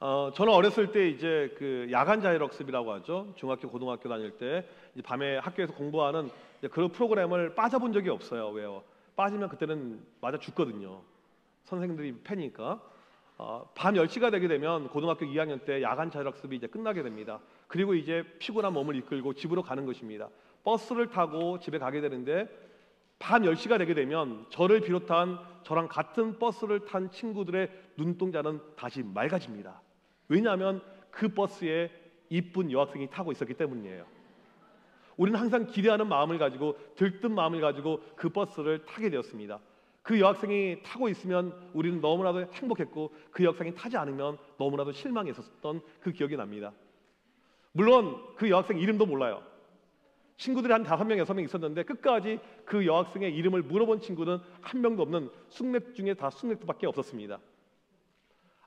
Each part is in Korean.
저는 어렸을 때 이제 그 야간 자율학습이라고 하죠. 중학교, 고등학교 다닐 때 이제 밤에 학교에서 공부하는 이제 그런 프로그램을 빠져본 적이 없어요. 왜요? 빠지면 그때는 맞아 죽거든요. 선생님들이 패니까. 밤 10시가 되게 되면 고등학교 2학년 때 야간 자율학습이 이제 끝나게 됩니다. 그리고 이제 피곤한 몸을 이끌고 집으로 가는 것입니다. 버스를 타고 집에 가게 되는데 밤 10시가 되게 되면 저를 비롯한 저랑 같은 버스를 탄 친구들의 눈동자는 다시 맑아집니다. 왜냐하면 그 버스에 이쁜 여학생이 타고 있었기 때문이에요. 우리는 항상 기대하는 마음을 가지고 들뜬 마음을 가지고 그 버스를 타게 되었습니다. 그 여학생이 타고 있으면 우리는 너무나도 행복했고 그 여학생이 타지 않으면 너무나도 실망했었던 그 기억이 납니다. 물론 그 여학생 이름도 몰라요. 친구들이 한 5명, 6명 있었는데 끝까지 그 여학생의 이름을 물어본 친구는 한 명도 없는 숙맥 중에 다 숙맥밖에 없었습니다.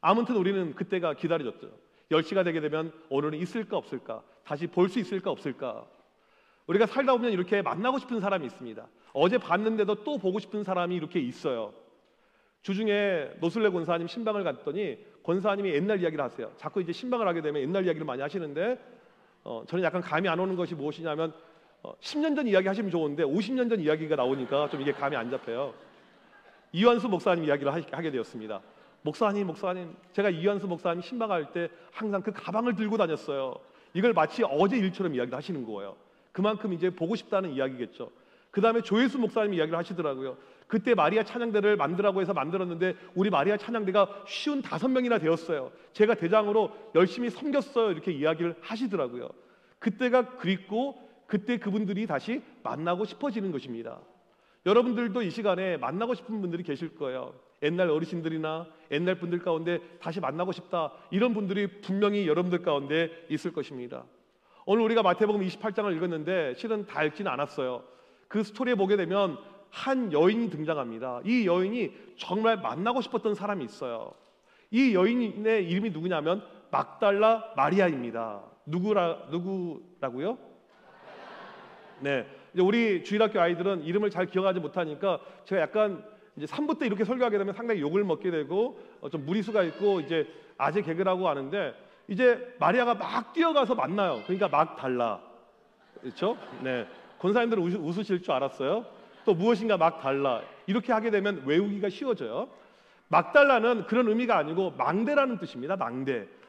아무튼 우리는 그때가 기다려졌죠. 10시가 되게 되면 오늘은 있을까 없을까? 다시 볼 수 있을까 없을까? 우리가 살다 보면 이렇게 만나고 싶은 사람이 있습니다. 어제 봤는데도 또 보고 싶은 사람이 이렇게 있어요. 주중에 노슬레 권사님 신방을 갔더니 권사님이 옛날 이야기를 하세요. 자꾸 이제 신방을 하게 되면 옛날 이야기를 많이 하시는데 저는 약간 감이 안 오는 것이 무엇이냐면 10년 전 이야기 하시면 좋은데 50년 전 이야기가 나오니까 좀 이게 감이 안 잡혀요. 이완수 목사님 이야기를 하게 되었습니다. 목사님, 제가 이완수 목사님 신방할 때 항상 그 가방을 들고 다녔어요. 이걸 마치 어제 일처럼 이야기를 하시는 거예요. 그만큼 이제 보고 싶다는 이야기겠죠. 그 다음에 조혜수 목사님이 이야기를 하시더라고요. 그때 마리아 찬양대를 만들라고 해서 만들었는데 우리 마리아 찬양대가 55명이나 되었어요. 제가 대장으로 열심히 섬겼어요. 이렇게 이야기를 하시더라고요. 그때가 그립고 그때 그분들이 다시 만나고 싶어지는 것입니다. 여러분들도 이 시간에 만나고 싶은 분들이 계실 거예요. 옛날 어르신들이나 옛날 분들 가운데 다시 만나고 싶다, 이런 분들이 분명히 여러분들 가운데 있을 것입니다. 오늘 우리가 마태복음 28장을 읽었는데 실은 다 읽지는 않았어요. 그 스토리에 보게 되면 한 여인이 등장합니다. 이 여인이 정말 만나고 싶었던 사람이 있어요. 이 여인의 이름이 누구냐면 막달라 마리아입니다. 누구라고요? 네, 이제 우리 주일학교 아이들은 이름을 잘 기억하지 못하니까 제가 약간 이제 3부 때 이렇게 설교하게 되면 상당히 욕을 먹게 되고 좀 무리수가 있고 이제 아재 개그라고 하는데, 이제 마리아가 막 뛰어가서 만나요. 그러니까 막달라, 그렇죠? 네, 권사님들 웃으실 줄 알았어요. 또 무엇인가 막달라 이렇게 하게 되면 외우기가 쉬워져요. 막달라는 그런 의미가 아니고 망대라는 뜻입니다.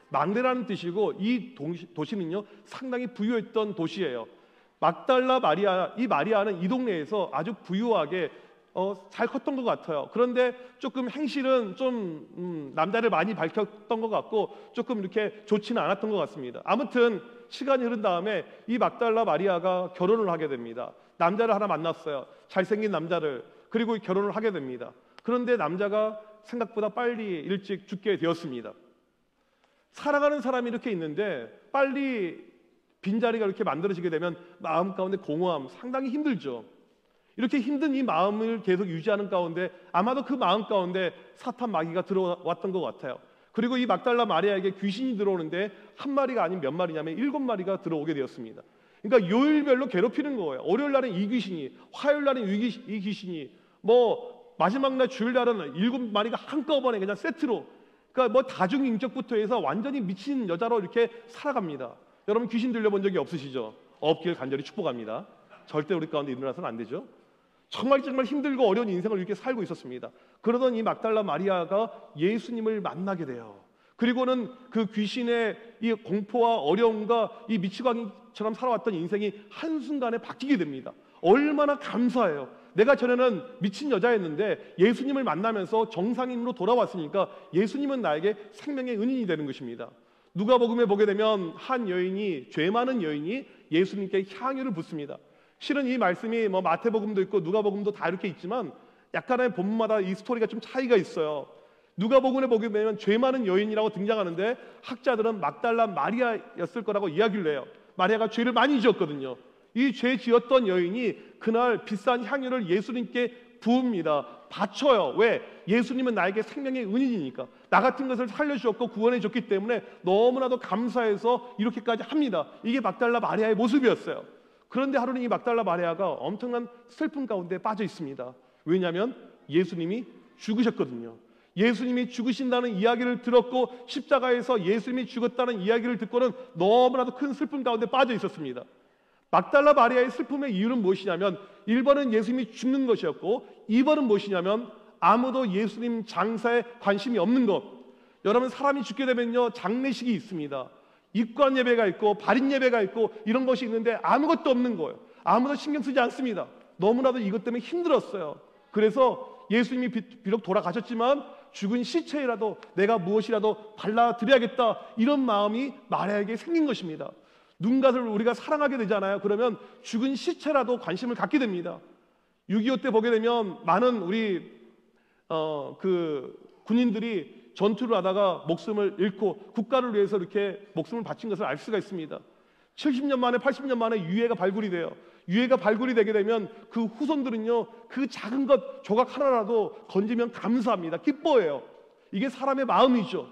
망대라는 뜻이고 이 도시는요 상당히 부유했던 도시예요. 막달라 마리아, 이 마리아는 이 동네에서 아주 부유하게 잘 컸던 것 같아요. 그런데 조금 행실은 좀 남자를 많이 밝혔던 것 같고 조금 이렇게 좋지는 않았던 것 같습니다. 아무튼 시간이 흐른 다음에 이 막달라 마리아가 결혼을 하게 됩니다. 남자를 하나 만났어요. 잘생긴 남자를. 그리고 결혼을 하게 됩니다. 그런데 남자가 생각보다 빨리 일찍 죽게 되었습니다. 사랑하는 사람이 이렇게 있는데 빨리 빈자리가 이렇게 만들어지게 되면 마음 가운데 공허함, 상당히 힘들죠. 이렇게 힘든 이 마음을 계속 유지하는 가운데 아마도 그 마음 가운데 사탄 마귀가 들어왔던 것 같아요. 그리고 이 막달라 마리아에게 귀신이 들어오는데 한 마리가 아닌 몇 마리냐면 7마리가 들어오게 되었습니다. 그러니까 요일별로 괴롭히는 거예요. 월요일 날은 이 귀신이, 화요일 날은 이 귀신이, 뭐 마지막 날 주일 날은 7마리가 한꺼번에 그냥 세트로, 그러니까 뭐 다중인격부터 해서 완전히 미친 여자로 이렇게 살아갑니다. 여러분 귀신 들려본 적이 없으시죠? 없기를 간절히 축복합니다. 절대 우리 가운데 일어나서는 안 되죠. 정말 힘들고 어려운 인생을 이렇게 살고 있었습니다. 그러던 이 막달라 마리아가 예수님을 만나게 돼요. 그리고는 그 귀신의 이 공포와 어려움과 이 미치광이처럼 살아왔던 인생이 한순간에 바뀌게 됩니다. 얼마나 감사해요. 내가 전에는 미친 여자였는데 예수님을 만나면서 정상인으로 돌아왔으니까 예수님은 나에게 생명의 은인이 되는 것입니다. 누가복음에 보게 되면 한 여인이, 죄 많은 여인이 예수님께 향유를 붓습니다. 실은 이 말씀이 뭐 마태복음도 있고 누가복음도 다 이렇게 있지만 약간의 본문마다 이 스토리가 좀 차이가 있어요. 누가복음에 보게 되면 죄 많은 여인이라고 등장하는데 학자들은 막달라 마리아였을 거라고 이야기를 해요. 마리아가 죄를 많이 지었거든요. 이 죄 지었던 여인이 그날 비싼 향유를 예수님께 부읍니다. 바쳐요. 왜? 예수님은 나에게 생명의 은인이니까, 나 같은 것을 살려주었고 구원해 줬기 때문에 너무나도 감사해서 이렇게까지 합니다. 이게 막달라 마리아의 모습이었어요. 그런데 하루는 이 막달라 마리아가 엄청난 슬픔 가운데 빠져 있습니다. 왜냐하면 예수님이 죽으셨거든요. 예수님이 죽으신다는 이야기를 들었고 십자가에서 예수님이 죽었다는 이야기를 듣고는 너무나도 큰 슬픔 가운데 빠져 있었습니다. 막달라 마리아의 슬픔의 이유는 무엇이냐면 1번은 예수님이 죽는 것이었고 2번은 무엇이냐면 아무도 예수님 장사에 관심이 없는 것. 여러분, 사람이 죽게 되면요, 장례식이 있습니다. 입관 예배가 있고 발인 예배가 있고 이런 것이 있는데 아무것도 없는 거예요. 아무도 신경 쓰지 않습니다. 너무나도 이것 때문에 힘들었어요. 그래서 예수님이 비록 돌아가셨지만 죽은 시체이라도 내가 무엇이라도 발라드려야겠다, 이런 마음이 마리아에게 생긴 것입니다. 누군가를 우리가 사랑하게 되잖아요. 그러면 죽은 시체라도 관심을 갖게 됩니다. 6.25 때 보게 되면 많은 우리 군인들이 전투를 하다가 목숨을 잃고 국가를 위해서 이렇게 목숨을 바친 것을 알 수가 있습니다. 70년 만에 80년 만에 유해가 발굴이 돼요. 유해가 발굴이 되게 되면 그 후손들은요, 그 작은 것 조각 하나라도 건지면 감사합니다. 기뻐해요. 이게 사람의 마음이죠.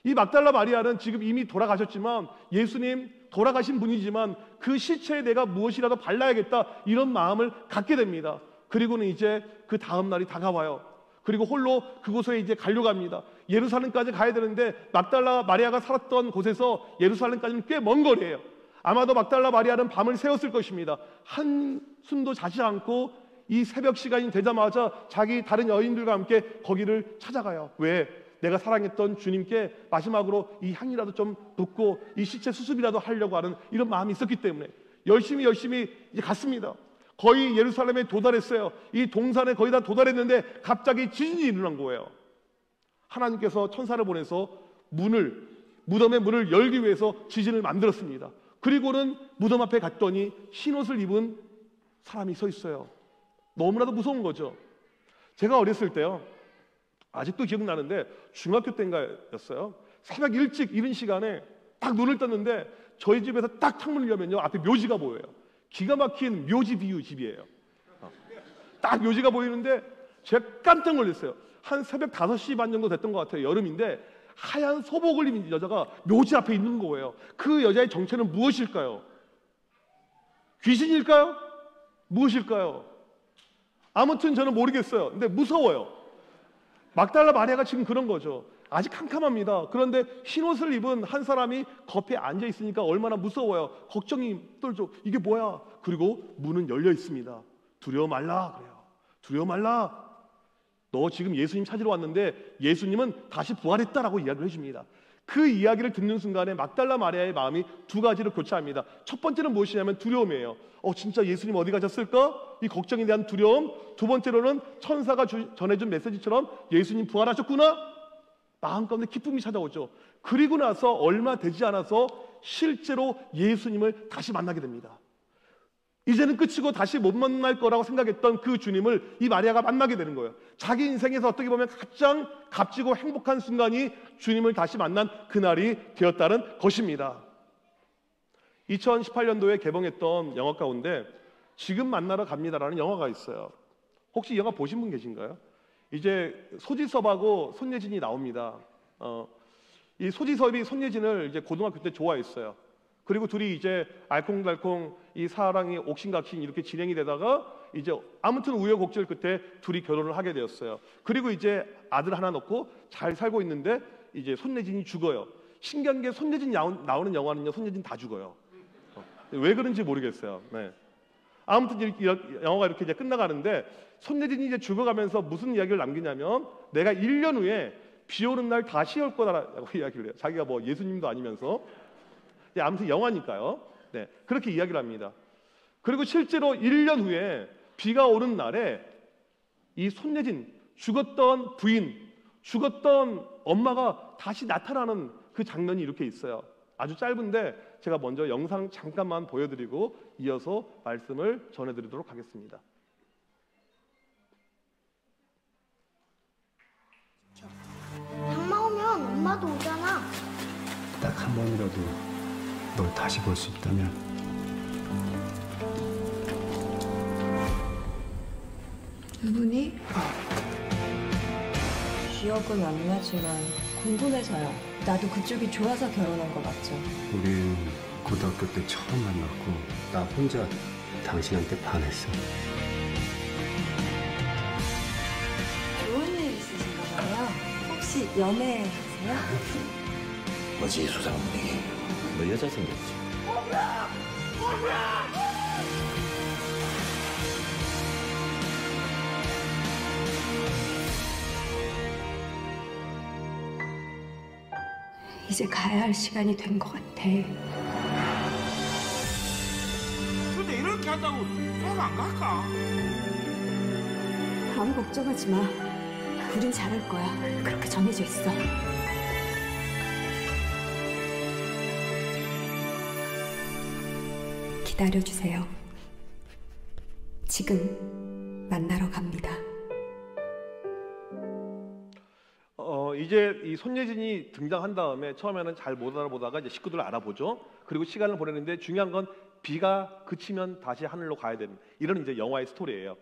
이 막달라 마리아는 지금 이미 돌아가셨지만, 예수님 돌아가신 분이지만 그 시체에 내가 무엇이라도 발라야겠다, 이런 마음을 갖게 됩니다. 그리고는 이제 그 다음 날이 다가와요. 그리고 홀로 그곳에 이제 가려고 합니다. 예루살렘까지 가야 되는데 막달라 마리아가 살았던 곳에서 예루살렘까지는 꽤 먼 거리예요. 아마도 막달라 마리아는 밤을 새웠을 것입니다. 한숨도 자지 않고 이 새벽 시간이 되자마자 자기 다른 여인들과 함께 거기를 찾아가요. 왜? 내가 사랑했던 주님께 마지막으로 이 향이라도 좀 붓고 이 시체 수습이라도 하려고 하는 이런 마음이 있었기 때문에 열심히 이제 갔습니다. 거의 예루살렘에 도달했어요. 이 동산에 거의 다 도달했는데 갑자기 지진이 일어난 거예요. 하나님께서 천사를 보내서 무덤의 문을 열기 위해서 지진을 만들었습니다. 그리고는 무덤 앞에 갔더니 흰옷을 입은 사람이 서 있어요. 너무나도 무서운 거죠. 제가 어렸을 때요, 아직도 기억나는데 중학교 때인가였어요. 새벽 일찍 이른 시간에 딱 눈을 떴는데 저희 집에서 딱 창문을 열면요, 앞에 묘지가 보여요. 기가 막힌 묘지 비유 집이에요. 딱 묘지가 보이는데 제가 깜짝 놀랐어요. 한 새벽 5시 반 정도 됐던 것 같아요. 여름인데 하얀 소복을 입은 여자가 묘지 앞에 있는 거예요. 그 여자의 정체는 무엇일까요? 귀신일까요? 무엇일까요? 아무튼 저는 모르겠어요. 근데 무서워요. 막달라 마리아가 지금 그런 거죠. 아직 캄캄합니다. 그런데 흰옷을 입은 한 사람이 겉에 앉아 있으니까 얼마나 무서워요. 걱정이 떨죠. 이게 뭐야? 그리고 문은 열려 있습니다. 두려워 말라 그래요. 두려워 말라. 너 지금 예수님 찾으러 왔는데 예수님은 다시 부활했다라고 이야기를 해줍니다. 그 이야기를 듣는 순간에 막달라 마리아의 마음이 두 가지로 교차합니다. 첫 번째는 무엇이냐면 두려움이에요. 진짜 예수님 어디 가셨을까? 이 걱정에 대한 두려움. 두 번째로는 천사가 전해준 메시지처럼 예수님 부활하셨구나? 마음 가운데 기쁨이 찾아오죠. 그리고 나서 얼마 되지 않아서 실제로 예수님을 다시 만나게 됩니다. 이제는 끝이고 다시 못 만날 거라고 생각했던 그 주님을 이 마리아가 만나게 되는 거예요. 자기 인생에서 어떻게 보면 가장 값지고 행복한 순간이 주님을 다시 만난 그날이 되었다는 것입니다. 2018년도에 개봉했던 영화 가운데 지금 만나러 갑니다라는 영화가 있어요. 혹시 이 영화 보신 분 계신가요? 이제 소지섭하고 손예진이 나옵니다. 이 소지섭이 손예진을 이제 고등학교 때 좋아했어요. 그리고 둘이 이제 알콩달콩 이 사랑이 옥신각신 이렇게 진행이 되다가 이제 아무튼 우여곡절 끝에 둘이 결혼을 하게 되었어요. 그리고 이제 아들 하나 낳고 잘 살고 있는데 이제 손예진이 죽어요. 신기한 게 손예진 나오는 영화는요, 손예진 다 죽어요. 왜 그런지 모르겠어요. 네. 아무튼 영화가 이렇게 이제 끝나가는데 손예진이 이제 죽어가면서 무슨 이야기를 남기냐면 내가 1년 후에 비 오는 날 다시 올 거다라고 이야기를 해요. 자기가 뭐 예수님도 아니면서. 아무튼 영화니까요. 네, 그렇게 이야기를 합니다. 그리고 실제로 1년 후에 비가 오는 날에 이 손예진, 죽었던 부인, 죽었던 엄마가 다시 나타나는 그 장면이 이렇게 있어요. 아주 짧은데 제가 먼저 영상 잠깐만 보여드리고 이어서 말씀을 전해드리도록 하겠습니다. 장마 오면 엄마도 오잖아. 딱 한 번이라도 널 다시 볼 수 있다면 누구니? 기억은 안 나지만 궁금해서요. 나도 그쪽이 좋아서 결혼한 거 맞죠? 우린 고등학교 때 처음 만났고 나 혼자 당신한테 반했어. 좋은 일 있으신가 봐요. 혹시 연애하세요? 뭐지 수상한 분위기. 너 여자 생겼지? 이제 가야 할 시간이 된 것 같아. 근데 이렇게 한다고 돈 안 갈까? 아무 걱정하지 마. 우린 잘할 거야. 그렇게 정해져 있어. 기다려주세요. 지금 만나러 갑니다. 이제 이 손예진이 등장한 다음에 처음에는 잘 못 알아보다가 이제 식구들을 알아보죠. 그리고 시간을 보내는데 중요한 건 비가 그치면 다시 하늘로 가야 되는 이런 이제 영화의 스토리예요.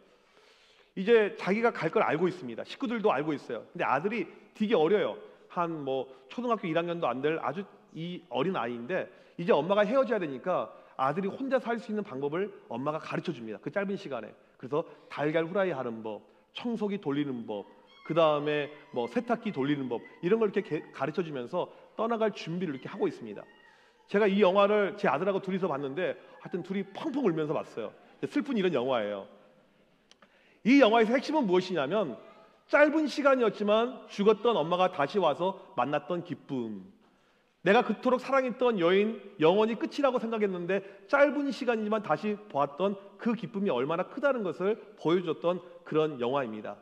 이제 자기가 갈 걸 알고 있습니다. 식구들도 알고 있어요. 근데 아들이 되게 어려요. 한 뭐 초등학교 1학년도 안 될 아주 이 어린 아이인데 이제 엄마가 헤어져야 되니까 아들이 혼자 살 수 있는 방법을 엄마가 가르쳐 줍니다. 그 짧은 시간에. 그래서 달걀 후라이 하는 법, 청소기 돌리는 법, 그 다음에 뭐 세탁기 돌리는 법 이런 걸 이렇게 가르쳐 주면서 떠나갈 준비를 이렇게 하고 있습니다. 제가 이 영화를 제 아들하고 둘이서 봤는데 하여튼 둘이 펑펑 울면서 봤어요. 슬픈 이런 영화예요. 이 영화에서 핵심은 무엇이냐면 짧은 시간이었지만 죽었던 엄마가 다시 와서 만났던 기쁨. 내가 그토록 사랑했던 여인 영원히 끝이라고 생각했는데 짧은 시간이지만 다시 보았던 그 기쁨이 얼마나 크다는 것을 보여줬던 그런 영화입니다.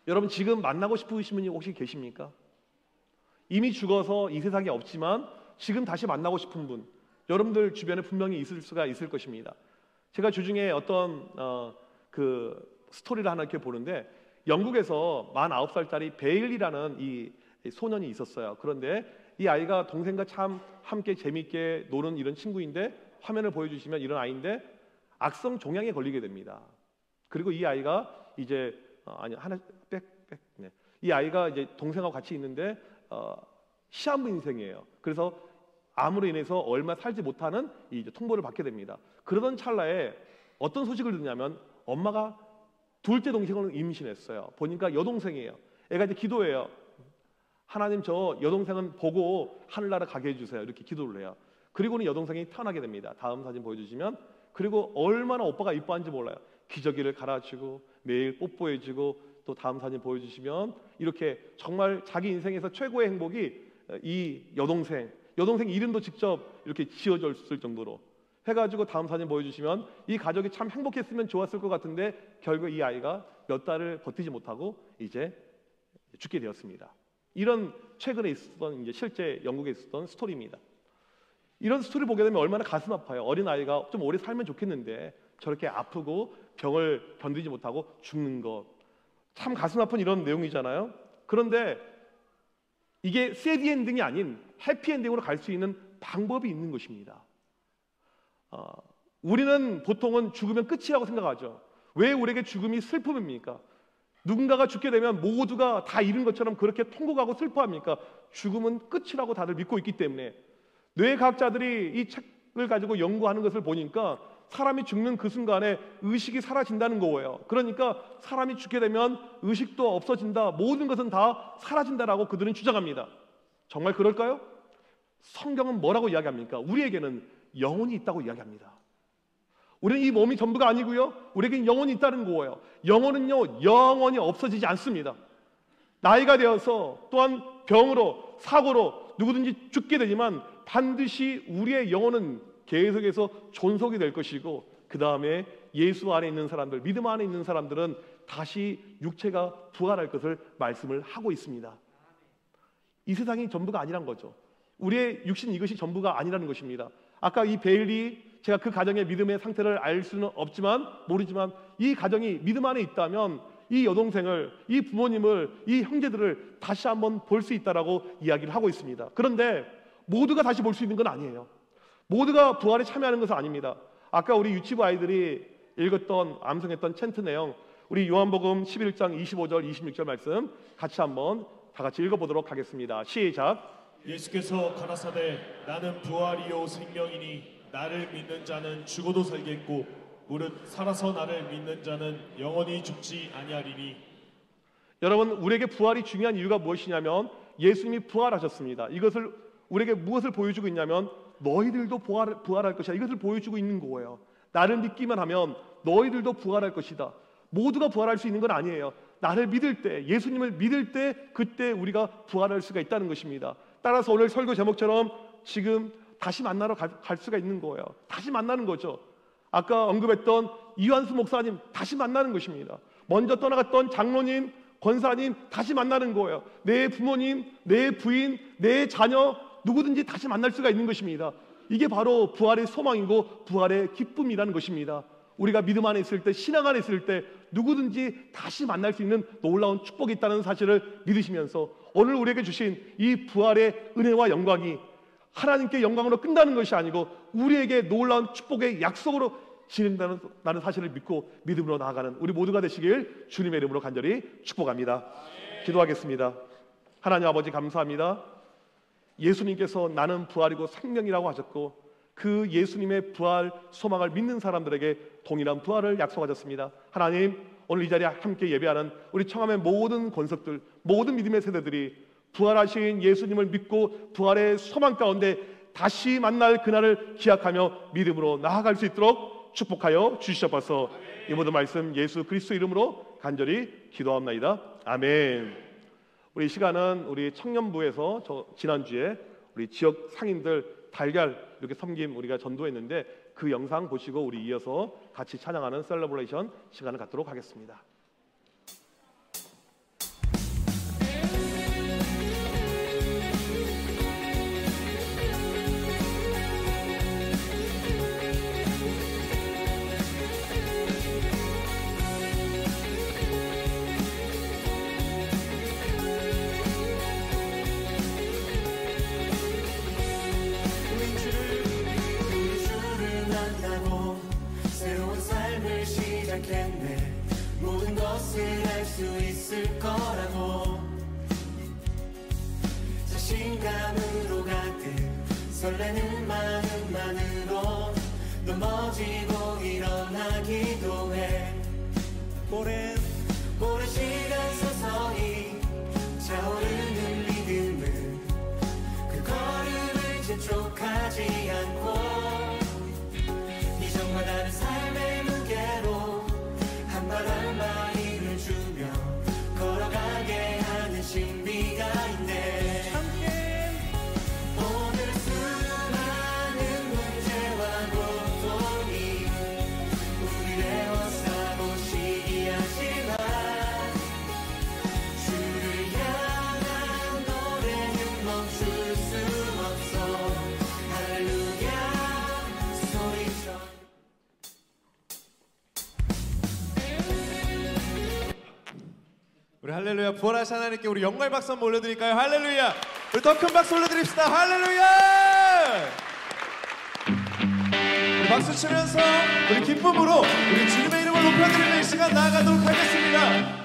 여러분 지금 만나고 싶으신 분이 혹시 계십니까? 이미 죽어서 이 세상에 없지만 지금 다시 만나고 싶은 분 여러분들 주변에 분명히 있을 수가 있을 것입니다. 제가 주중에 어떤 그 스토리를 하나 이렇게 보는데 영국에서 49살짜리 베일리라는 이 소년이 있었어요. 그런데 이 아이가 동생과 참 함께 재미있게 노는 이런 친구인데 화면을 보여주시면 이런 아이인데 악성 종양에 걸리게 됩니다. 그리고 이 아이가 이제 이 아이가 이제 동생하고 같이 있는데 시한부 인생이에요. 그래서 암으로 인해서 얼마 살지 못하는 이제 통보를 받게 됩니다. 그러던 찰나에 어떤 소식을 듣냐면 엄마가 둘째 동생을 임신했어요. 보니까 여동생이에요. 애가 이제 기도해요. 하나님 저 여동생은 보고 하늘나라 가게 해주세요. 이렇게 기도를 해요. 그리고는 여동생이 태어나게 됩니다. 다음 사진 보여주시면 그리고 얼마나 오빠가 이뻐한지 몰라요. 기저귀를 갈아주고 매일 뽀뽀해주고 또 다음 사진 보여주시면 이렇게 정말 자기 인생에서 최고의 행복이 이 여동생 이름도 직접 이렇게 지어줬을 정도로 해가지고 다음 사진 보여주시면 이 가족이 참 행복했으면 좋았을 것 같은데 결국 이 아이가 몇 달을 버티지 못하고 이제 죽게 되었습니다. 이런 최근에 있었던 이제 실제 영국에 있었던 스토리입니다. 이런 스토리 보게 되면 얼마나 가슴 아파요. 어린 아이가 좀 오래 살면 좋겠는데 저렇게 아프고 병을 견디지 못하고 죽는 것 참 가슴 아픈 이런 내용이잖아요. 그런데 이게 새드 엔딩이 아닌 해피 엔딩으로 갈 수 있는 방법이 있는 것입니다. 우리는 보통은 죽으면 끝이라고 생각하죠. 왜 우리에게 죽음이 슬픔입니까? 누군가가 죽게 되면 모두가 다 잃은 것처럼 그렇게 통곡하고 슬퍼합니까? 죽음은 끝이라고 다들 믿고 있기 때문에 뇌과학자들이 이 책을 가지고 연구하는 것을 보니까 사람이 죽는 그 순간에 의식이 사라진다는 거예요. 그러니까 사람이 죽게 되면 의식도 없어진다, 모든 것은 다 사라진다라고 그들은 주장합니다. 정말 그럴까요? 성경은 뭐라고 이야기합니까? 우리에게는 영혼이 있다고 이야기합니다. 우리는 이 몸이 전부가 아니고요, 우리에게는 영혼이 있다는 거예요. 영혼은요 영원히 없어지지 않습니다. 나이가 되어서 또한 병으로 사고로 누구든지 죽게 되지만 반드시 우리의 영혼은 계속해서 존속이 될 것이고 그 다음에 예수 안에 있는 사람들, 믿음 안에 있는 사람들은 다시 육체가 부활할 것을 말씀을 하고 있습니다. 이 세상이 전부가 아니란 거죠. 우리의 육신 이것이 전부가 아니라는 것입니다. 아까 이 베일리, 제가 그 가정의 믿음의 상태를 알 수는 없지만 모르지만 이 가정이 믿음 안에 있다면 이 여동생을, 이 부모님을, 이 형제들을 다시 한번 볼 수 있다라고 이야기를 하고 있습니다. 그런데 모두가 다시 볼 수 있는 건 아니에요. 모두가 부활에 참여하는 것은 아닙니다. 아까 우리 유치부 아이들이 읽었던 암송했던 챈트 내용, 우리 요한복음 11장 25절 26절 말씀 같이 한번 다 같이 읽어보도록 하겠습니다. 시작. 예수께서 가라사대 나는 부활이요 생명이니 나를 믿는 자는 죽어도 살겠고 무릇 살아서 나를 믿는 자는 영원히 죽지 아니하리니. 여러분, 우리에게 부활이 중요한 이유가 무엇이냐면 예수님이 부활하셨습니다. 이것을 우리에게 무엇을 보여주고 있냐면 너희들도 부활할 것이다. 이것을 보여주고 있는 거예요. 나를 믿기만 하면 너희들도 부활할 것이다. 모두가 부활할 수 있는 건 아니에요. 나를 믿을 때, 예수님을 믿을 때, 그때 우리가 부활할 수가 있다는 것입니다. 따라서 오늘 설교 제목처럼 지금 다시 만나러 갈 수가 있는 거예요. 다시 만나는 거죠. 아까 언급했던 이완수 목사님 다시 만나는 것입니다. 먼저 떠나갔던 장로님, 권사님 다시 만나는 거예요. 내 부모님, 내 부인, 내 자녀 누구든지 다시 만날 수가 있는 것입니다. 이게 바로 부활의 소망이고 부활의 기쁨이라는 것입니다. 우리가 믿음 안에 있을 때, 신앙 안에 있을 때 누구든지 다시 만날 수 있는 놀라운 축복이 있다는 사실을 믿으시면서 오늘 우리에게 주신 이 부활의 은혜와 영광이 하나님께 영광으로 끝나는 것이 아니고 우리에게 놀라운 축복의 약속으로 진행되는 사실을 믿고 믿음으로 나아가는 우리 모두가 되시길 주님의 이름으로 간절히 축복합니다. 기도하겠습니다. 하나님 아버지, 감사합니다. 예수님께서 나는 부활이고 생명이라고 하셨고 그 예수님의 부활 소망을 믿는 사람들에게 동일한 부활을 약속하셨습니다. 하나님, 오늘 이 자리에 함께 예배하는 우리 청함의 모든 권석들, 모든 믿음의 세대들이 부활하신 예수님을 믿고 부활의 소망 가운데 다시 만날 그날을 기약하며 믿음으로 나아갈 수 있도록 축복하여 주시옵소서. 이 모든 말씀 예수 그리스도 이름으로 간절히 기도합나이다. 아멘. 우리 시간은 우리 청년부에서 지난주에 우리 지역 상인들 달걀 이렇게 섬김 우리가 전도했는데 그 영상 보시고 우리 이어서 같이 찬양하는 셀러브레이션 시간을 갖도록 하겠습니다. 모든 것을 할 수 있을 거라고 자신감으로 가득 설레는 마음만으로 넘어지고 일어나기도 해. 오랜 시간 서서히 차오르는 믿음은 그 걸음을 재촉하지 않고 이전과 다른 삶의 무게로 한바람바위를 주며 걸어가게 하는 신비가 있네. 함께 오늘 수많은 문제와 고통이 우리를 애워싸고 시기하지만 주를 향한 노래는 멈출 수 없어. 할렐루야 소리쳐. 우리 할렐루야 부활하신 하나님께 우리 영광의 박수 한번 올려드릴까요? 할렐루야. 우리 더 큰 박수 올려드립시다. 할렐루야. 우리 박수 치면서 우리 기쁨으로 우리 주님의 이름을 높여드리는 이 시간 나아가도록 하겠습니다.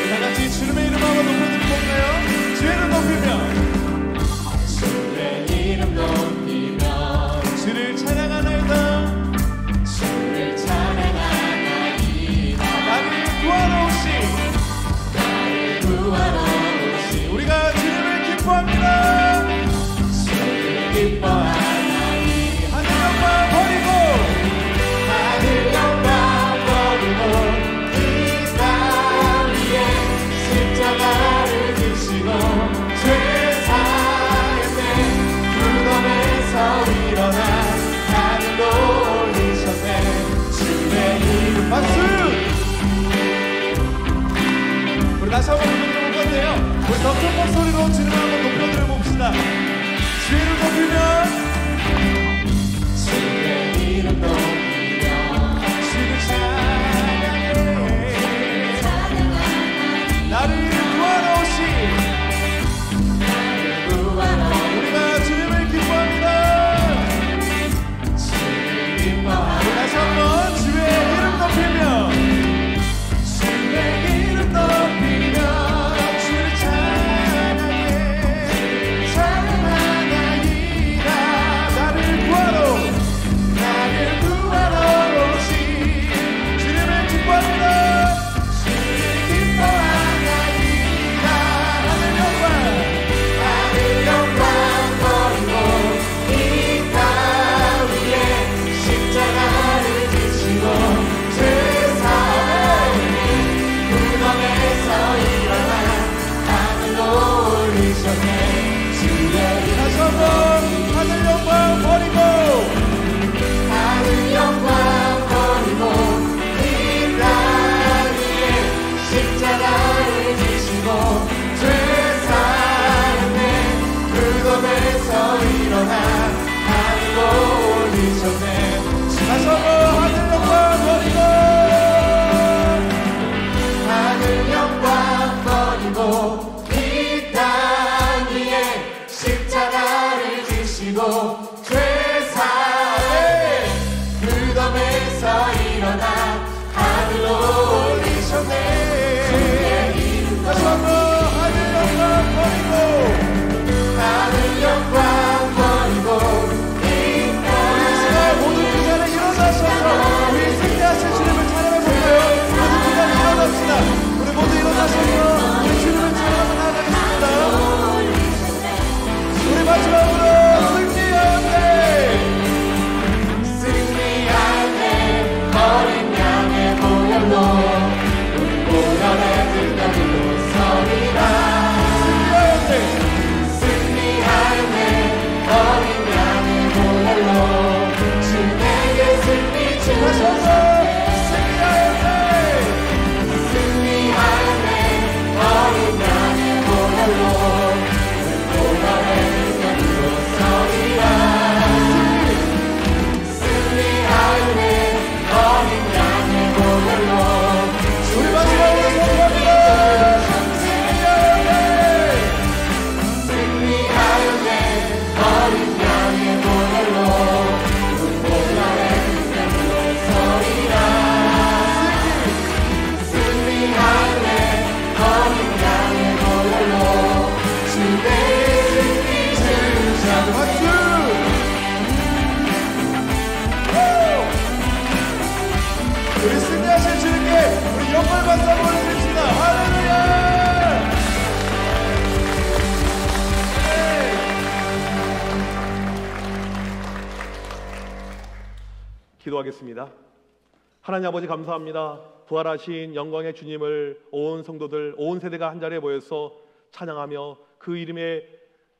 우리 다같이 주님의 이름 한번 높여드리고 볼까요? 주의를 높이며 주를 찬양하나이다. 주를 찬양하나이다. 나를 구하러 오신 우리가 주님을 기뻐합니다. 주를 기뻐하나니 하늘 영광 버리고 이 땅 위에 십자가를 지시고 죄 사했네. 무덤에서 일어나 박수! 우리 다시 한번 불러드려볼 건데요. 우리 더 큰 목소리로 주님을 한번 높여드려봅시다. 주의 이름 높이면 주의 이름 높이면 주를 찬양해. 나를 구하러 오신 우리가 주님을 기뻐합니다. 주를 기뻐합니다. 다시 한번 주의 이름 높이며 주의 이름 높이며 주를 찬양해. 찬양하나이다. 살아계신 주님께 우리 영광 박수 한번 올려드립시다. 할렐루야. 기도하겠습니다. 하나님 아버지 감사합니다. 부활하신 영광의 주님을 온 성도들, 온 세대가 한자리에 모여서 찬양하며 그 이름의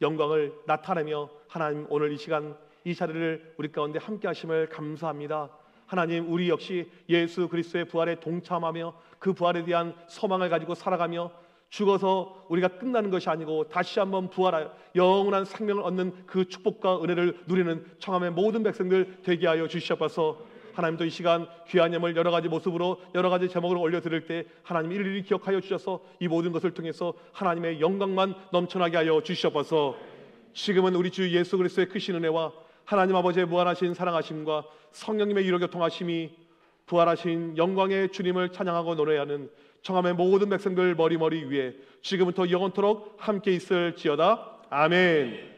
영광을 나타내며 하나님 오늘 이 시간 이 자리를 우리 가운데 함께 하심을 감사합니다. 하나님 우리 역시 예수 그리스도의 부활에 동참하며 그 부활에 대한 소망을 가지고 살아가며 죽어서 우리가 끝나는 것이 아니고 다시 한번 부활하여 영원한 생명을 얻는 그 축복과 은혜를 누리는 청함의 모든 백성들 되게 하여 주시옵소서. 하나님도 이 시간 귀한 예물 여러 가지 모습으로 여러 가지 제목으로 올려드릴 때 하나님 일일이 기억하여 주셔서 이 모든 것을 통해서 하나님의 영광만 넘쳐나게 하여 주시옵소서. 지금은 우리 주 예수 그리스도의 크신 은혜와 하나님 아버지의 무한하신 사랑하심과 성령님의 위로 교통하심이 부활하신 영광의 주님을 찬양하고 노래하는 청함의 모든 백성들 머리머리 위에 지금부터 영원토록 함께 있을지어다. 아멘.